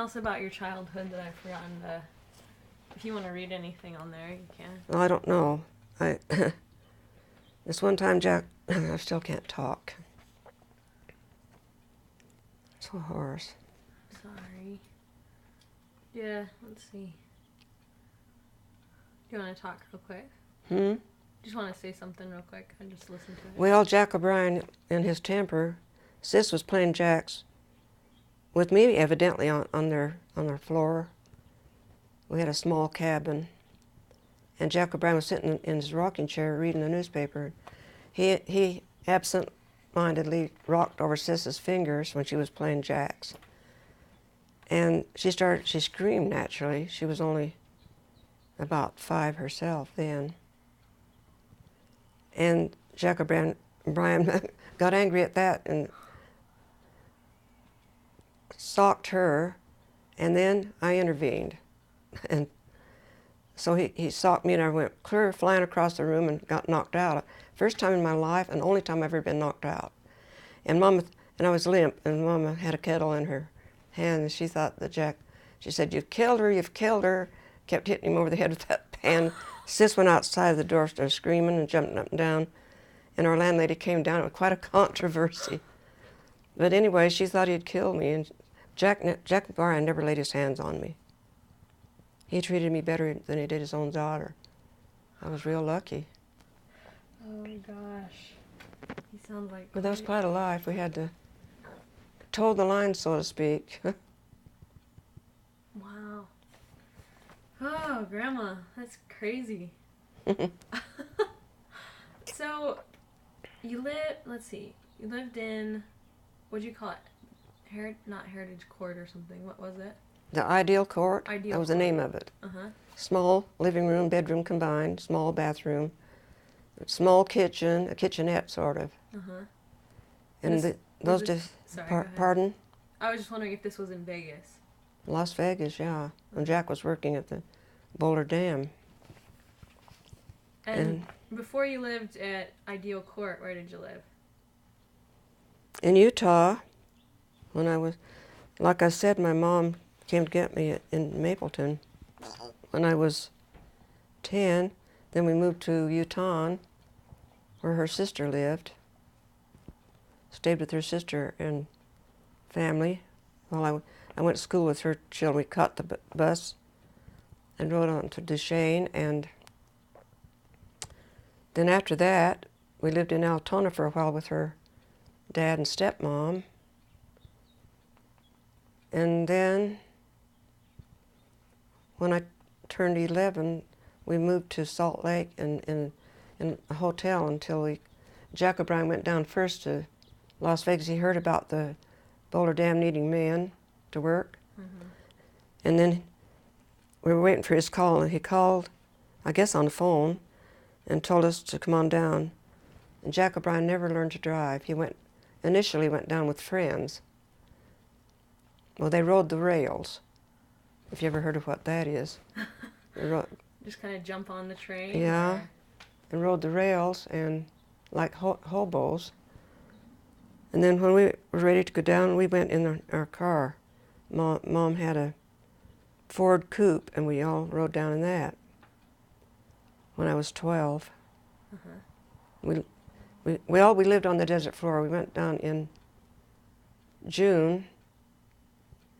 else about your childhood that I've forgotten to... If you want to read anything on there, you can. Well, I don't know. This one time, Jack, I still can't talk. So hoarse. Sorry. Yeah, let's see. Do you want to talk real quick? Just want to say something real quick. I just listened to it. Well, Jack O'Brien, in his temper, Sis was playing jacks with me, evidently, on their floor. We had a small cabin, and Jack O'Brien was sitting in his rocking chair reading the newspaper. He absent-mindedly rocked over Sis's fingers when she was playing jacks. And she screamed naturally. She was only about 5 herself then. And Jack O'Brien got angry at that and socked her, and then I intervened. And so he socked me, and I went clear flying across the room and got knocked out. First time in my life, and only time I've ever been knocked out. And I was limp, and Mama had a kettle in her hand, and she thought that she said, "You've killed her, you've killed her." Kept hitting him over the head with that pan. Sis went outside the door, started screaming and jumping up and down, and our landlady came down. It was quite a controversy. But anyway, she thought he'd killed me, and Jack O'Brien never laid his hands on me. He treated me better than he did his own daughter. I was real lucky. Oh my gosh. He sounds like... But that was quite a life. We had to toe the line, so to speak. Wow. Oh, Grandma, that's crazy. So, you lived in, what'd you call it? Not Heritage Court or something. What was it? The Ideal Court. Ideal that was the Court. name of it. Uh-huh. Small living room, bedroom combined, small bathroom, small kitchen, a kitchenette sort of. Uh-huh. And pardon? I was just wondering if this was in Vegas. Las Vegas, yeah. And Jack was working at the Boulder Dam. And before you lived at Ideal Court, where did you live? In Utah, when I was, like I said, my mom came to get me in Mapleton when I was 10. Then we moved to Utah, where her sister lived. Stayed with her sister and family while I went to school with her children. We caught the bus and rode on to Duchesne, and then after that, we lived in Altona for a while with her dad and stepmom. And then, when I turned 11, we moved to Salt Lake in a hotel until Jack O'Brien went down first to Las Vegas. He heard about the Boulder Dam needing men to work. Mm-hmm. And then we were waiting for his call, and he called, I guess on the phone, and told us to come on down. And Jack O'Brien never learned to drive. He initially went down with friends. Well, they rode the rails, if you ever heard of what that is. Just kind of jump on the train? Yeah, or? and rode the rails and like hobos. And then when we were ready to go down, we went in our car. Mom had a Ford coupe, and we all rode down in that when I was 12. Uh-huh. We lived on the desert floor. We went down in June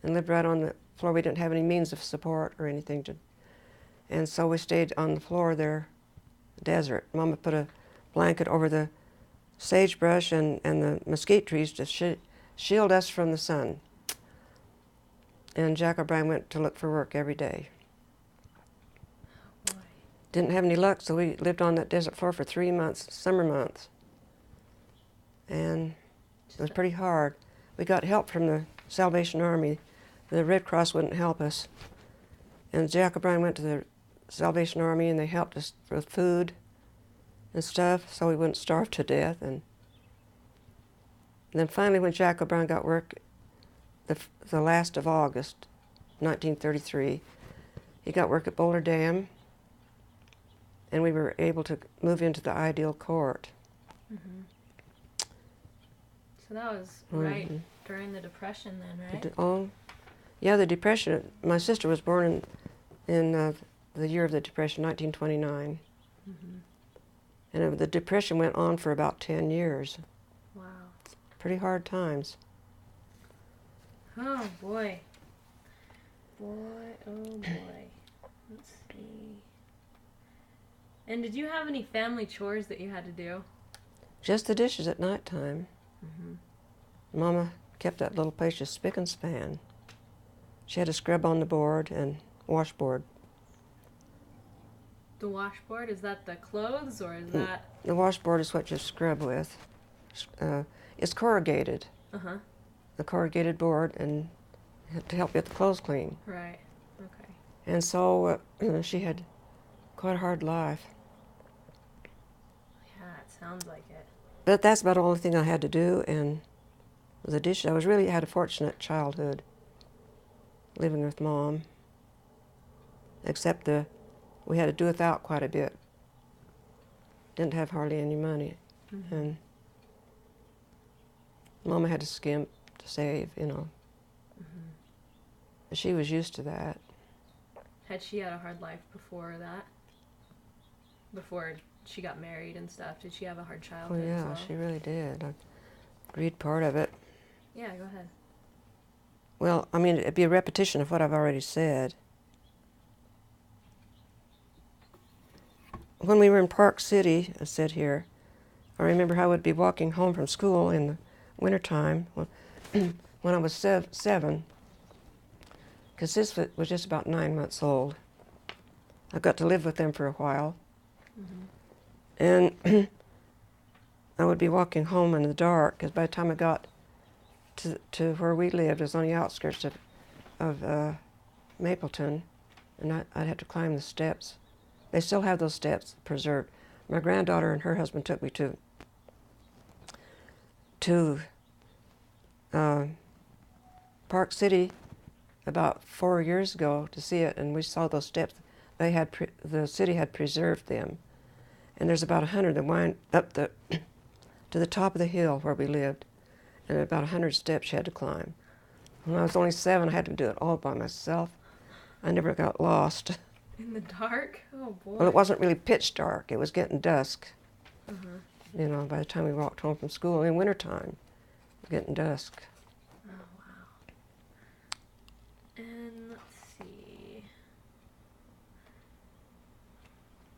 and lived right on the floor. We didn't have any means of support or anything and so we stayed on the floor there, desert. Mama put a blanket over the sagebrush and the mesquite trees to shield us from the sun. And Jack O'Brien went to look for work every day. Oh, boy. Didn't have any luck, so we lived on that desert floor for 3 months, summer months. And it was pretty hard. We got help from the Salvation Army. The Red Cross wouldn't help us. And Jack O'Brien went to the Salvation Army, and they helped us with food and stuff so we wouldn't starve to death. And then finally, when Jack O'Brien got work, the last of August, 1933, he got work at Boulder Dam, and we were able to move into the Ideal Court. Mm-hmm. So that was right during the Depression then, right? Oh, Yeah, the Depression. My sister was born in the year of the Depression, 1929. Mm-hmm. And the Depression went on for about 10 years. Wow. Pretty hard times. Oh, boy. Boy, oh, boy. Let's see. And did you have any family chores that you had to do? Just the dishes at nighttime. Mm-hmm. Mama kept that little place just spick and span. She had a scrub on the board and washboard. The washboard, is that the clothes or is that? The washboard is what you scrub with. It's corrugated. Uh-huh. A corrugated board, and to help get the clothes clean. Right. Okay. And so she had quite a hard life. Yeah, it sounds like it. But that's about the only thing I had to do, and the dishes. I really had a fortunate childhood, living with Mom. Except we had to do without quite a bit. Didn't have hardly any money, Mm-hmm. and Mama had to skimp to save, you know. Mm-hmm. But she was used to that. Had she had a hard life before that? Before she got married and stuff? Did she have a hard Oh childhood as yeah, well? she really did. I read part of it. Yeah, go ahead. Well, I mean, it'd be a repetition of what I've already said. When we were in Park City, I said here, I remember how I would be walking home from school in the wintertime when I was 7, because this was just about 9 months old. I got to live with them for a while. Mm-hmm. And I would be walking home in the dark, because by the time I got to where we lived, it was on the outskirts of Mapleton, and I'd have to climb the steps. They still have those steps preserved. My granddaughter and her husband took me to Park City about 4 years ago to see it, and we saw those steps. The city had preserved them, and there's about 100 that wind up to the top of the hill where we lived, and about 100 steps you had to climb. When I was only 7, I had to do it all by myself. I never got lost. In the dark? Oh, boy. Well, it wasn't really pitch dark. It was getting dusk. Uh-huh. You know, by the time we walked home from school in wintertime, it was getting dusk. Oh, wow. And let's see.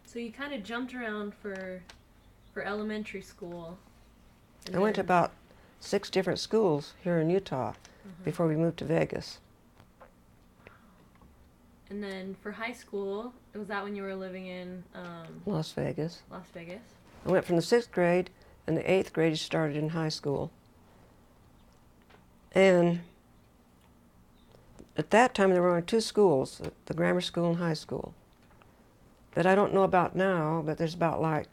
So you kind of jumped around for elementary school. I went to about 6 different schools here in Utah Uh-huh. before we moved to Vegas. And then for high school, was that when you were living in Las Vegas. Las Vegas? I went from the 6th grade, and the 8th grade started in high school. And at that time, there were only 2 schools, the grammar school and high school. But I don't know about now, but there's about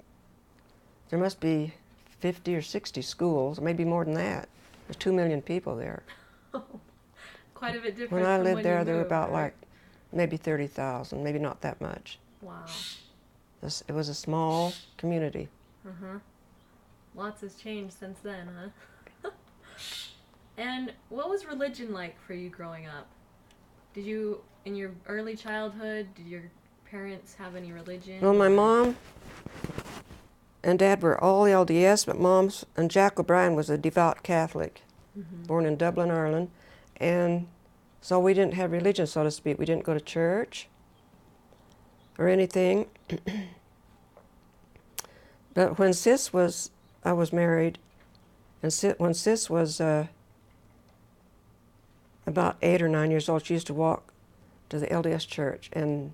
there must be 50 or 60 schools, maybe more than that. There's 2 million people there. Quite a bit different. When I from lived when there, you there were moved, about right? maybe 30,000, maybe not that much. Wow. It was a small community. Uh-huh. Lots has changed since then, huh? And what was religion like for you growing up? Did you, in your early childhood, did your parents have any religion? Well, my mom and Dad were all LDS, but Mom's and Jack OBrien was a devout Catholic, Mm-hmm. born in Dublin, Ireland, and so we didn't have religion, so to speak. We didn't go to church or anything. But when I was married, and when Sis was about 8 or 9 years old, she used to walk to the LDS church, and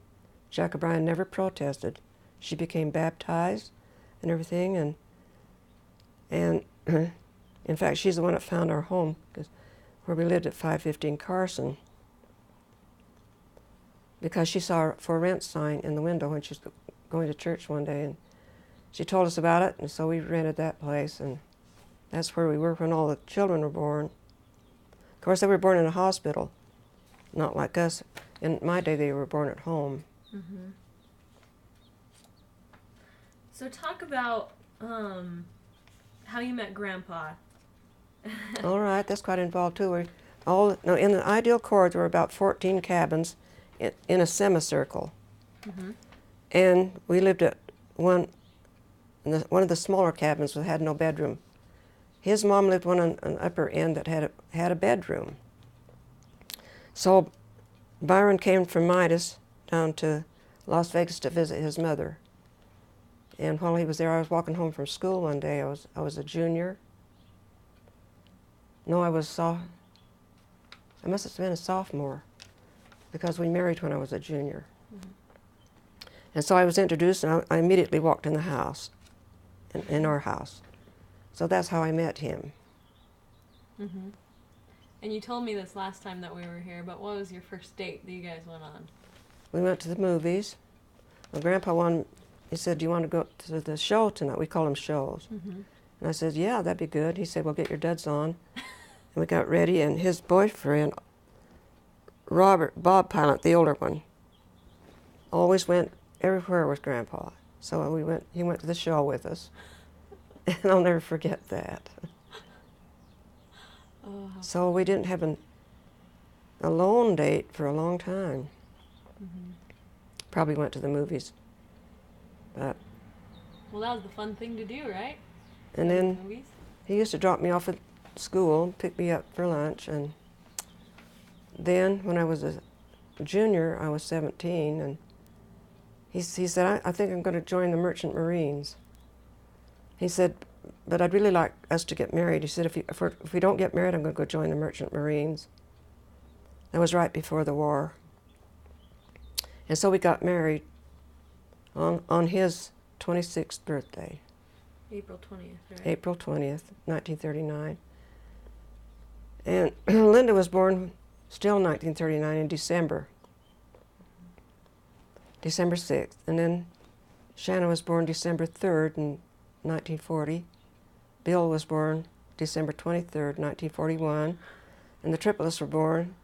Jack OBrien never protested. She became baptized and everything, and in fact, she's the one that found our home, where we lived at 515 Carson, because she saw a for rent sign in the window when she was going to church one day, and she told us about it, and so we rented that place, and that's where we were when all the children were born. Of course, they were born in a hospital, not like us. In my day, they were born at home. Mm-hmm. So talk about how you met Grandpa. All right, that's quite involved too. in the ideal core there were about 14 cabins in a semicircle. Mm-hmm. And we lived at one of the smaller cabins that had no bedroom. His mom lived one on an upper end that had a bedroom. So Byron came from Midas down to Las Vegas to visit his mother. And while he was there, I was walking home from school one day. I was a junior. No, I must have been a sophomore, because we married when I was a junior. Mm-hmm. And so I was introduced, and I immediately walked in the house, in our house. So that's how I met him. Mm-hmm. And you told me this last time that we were here, but what was your first date that you guys went on? We went to the movies. My grandpa he said, "Do you want to go to the show tonight?" We call them shows. Mm-hmm. And I said, "Yeah, that'd be good." He said, "Well, get your duds on." And we got ready, and his boyfriend, Bob Pilot, the older one, always went everywhere with Grandpa. So he went to the show with us. And I'll never forget that. Oh, So we didn't have a lone date for a long time. mm-hmm. Probably went to the movies. But Well, that was the fun thing to do, right? and Go to then the movies? he used to drop me off at school, pick me up for lunch, and then when I was a junior, I was 17, and he said, I think I'm going to join the Merchant Marines. He said, but I'd really like us to get married. He said, if we don't get married, I'm going to go join the Merchant Marines. That was right before the war. And so we got married on his 26th birthday. April 20th, right? April 20th, 1939. And Linda was born still in 1939 in December 6th. And then Shanna was born December 3rd in 1940. Bill was born December 23rd, 1941. And the triplets were born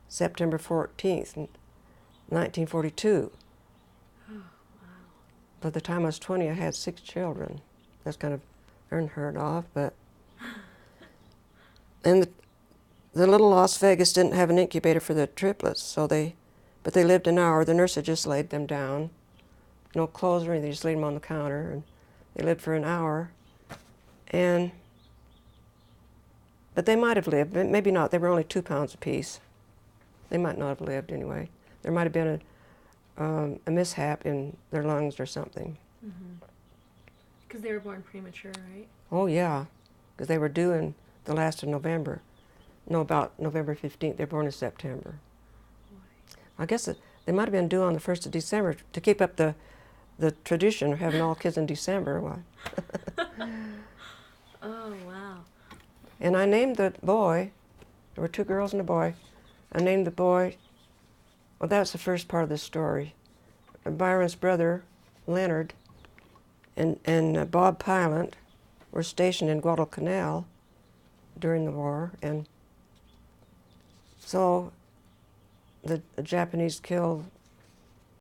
September 14th, 1942. Oh, wow. By the time I was 20, I had 6 children. That's kind of unheard of, but... And the little Las Vegas didn't have an incubator for the triplets, but they lived an hour. The nurse had just laid them down. No clothes or anything, just laid them on the counter, and they lived for an hour. But they might have lived, maybe not. They were only 2 pounds apiece. They might not have lived anyway. There might have been a mishap in their lungs or something. Because they were born premature, right? Oh, yeah, because they were due in the last of November. No, about November 15th. They were born in September. I guess they might have been due on the 1st of December to keep up the tradition of having all kids in December. Why? Oh, wow. And I named the boy, there were 2 girls and a boy. I named the boy, well, that's the first part of the story. Byron's brother, Leonard, and Bob Pilot were stationed in Guadalcanal during the war, and so the Japanese killed